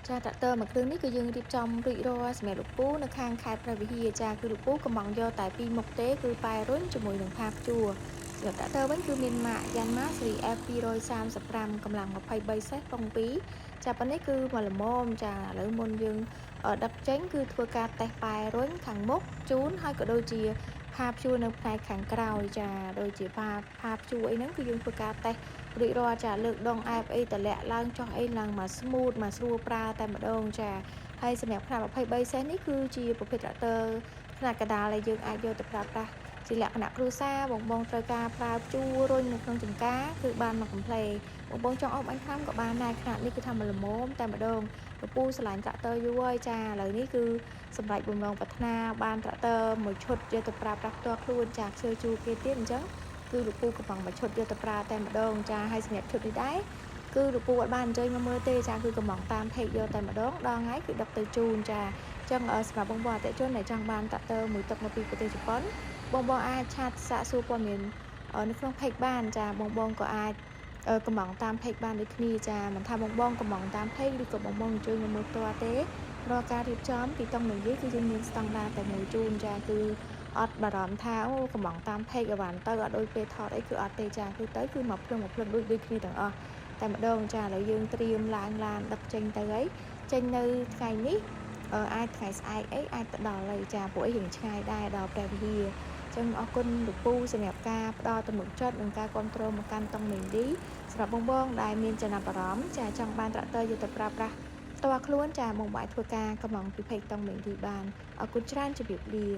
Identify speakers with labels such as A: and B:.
A: ចាតើតើមកគ្រឿងនេះគឺយើងរៀបចំរួចរាល់សម្រាប់លោកពូនៅខាងខេត្តព្រះវិហារចាគឺលោកពូកំងយកតែពីរមុខទេគឺប៉ែរុញជាមួយនឹងផាព្យួរសម្រាប់តើតើវិញគឺមានម៉ាកយ៉ាន់ម៉ាស៊េរី F 235កម្លាំង23សេសប៉ុង2ចាប៉ុណ្នេះគឺមកល្មមចាឥឡូវមុនយើងដឹកចេញគឺធ្វើការតេស្តប៉ែរុញខាងមុខជូនហើយក៏ដូចជាផាព្យួរនៅផ្នែកខាងក្រោយចាដូចជាផាព្យួរអីហ្នឹងគឺយើងធ្វើការតេស្តរួចរាល់ចាលើកដងអែបអីតម្លាក់ឡើងចុះអីឡើងមក smooth មកស្រួលប្រើតែម្ដងចាហើយសម្រាប់ខ្នាត23សេសនេះគឺជាប្រភេទត្រាក់ទ័រខ្នាតកណ្ដាលដែលយើងអាចយកទៅប្រើប្រាស់ជាលក្ខណៈគ្រួសារបងត្រូវការប្រើព្យួររុញនៅក្នុងចម្ការគឺបានមកកំ pl បងចង់អបអញខាំក៏បានដែរខ្នាតនេះគឺថាមកល្មមតែម្ដងពពូឆ្លាញ់ត្រាក់ទ័រយូរហើយចាឥឡូវនេះគឺសម្រាប់បំណងប្រាថ្នាបានត្រាក់ទ័រមួយឈុតយកទៅប្រើប្រាស់ផ្ទាល់ខ្លួនចាខ្ជិលជួរគេទៀតអញ្ចឹងគឺលោកពូកំពុងមកឈុតយកទៅប្រើតែម្ដងចាហើយសម្រាប់ឈុតនេះដែរគឺលោកពូអត់បានអញ្ជើញមកមើលទេចាគឺកំពុងតាម page យកតែម្ដងដល់ថ្ងៃគឺដឹកទៅជូនចាអញ្ចឹងសម្រាប់បងអតិថិជនដែលចង់បានត្រាក់ទ័រមួយទឹកមកពីប្រទេសជប៉ុនបងអាចឆាតសាកសួរព័ត៌មាននៅក្នុង page បានចាបងក៏អាចកំងតាម page បានដូចគ្នាចាមិនថាបងកំងតាម page ឬក៏បងអញ្ជើញមកមើលផ្ទាល់ទេរាល់ការរៀបចំទីតាំងនៃវាគឺយើងមានស្តង់ដារតែមួយជូនចាគឺអត់បារម្ភថាអូកំងតាម page ឲ្យបានទៅអត់ដូចពេលថតអីគឺអត់ទេចាគឺទៅគឺមកភ្លឹងដូចគ្នាទាំងអស់តែម្ដងចាឥឡូវយើងត្រៀមឡើងឡានដឹកចេញទៅហើយចេញនៅថ្ងៃនេះអាចថ្ងៃស្អែកអីអាចទៅដល់ហើយចាព្រោះអីរៀងឆ្ងាយដែរដល់ព្រះវិហារចឹងអរគុណលោកពូសម្រាប់ការផ្ដល់ទំនុកចិត្តនិងការគ្រប់គ្រងមកកាន់តង់មេឌីសម្រាប់បងដែលមានចំណាប់អារម្មណ៍ចាចង់បានត្រាក់ទ័រយកទៅប្រើប្រាស់ផ្ទាល់ខ្លួនចាបងអាចធ្វើការកំងពី page តង់មេឌីបានអរគុណច្រើនជម្រាបលា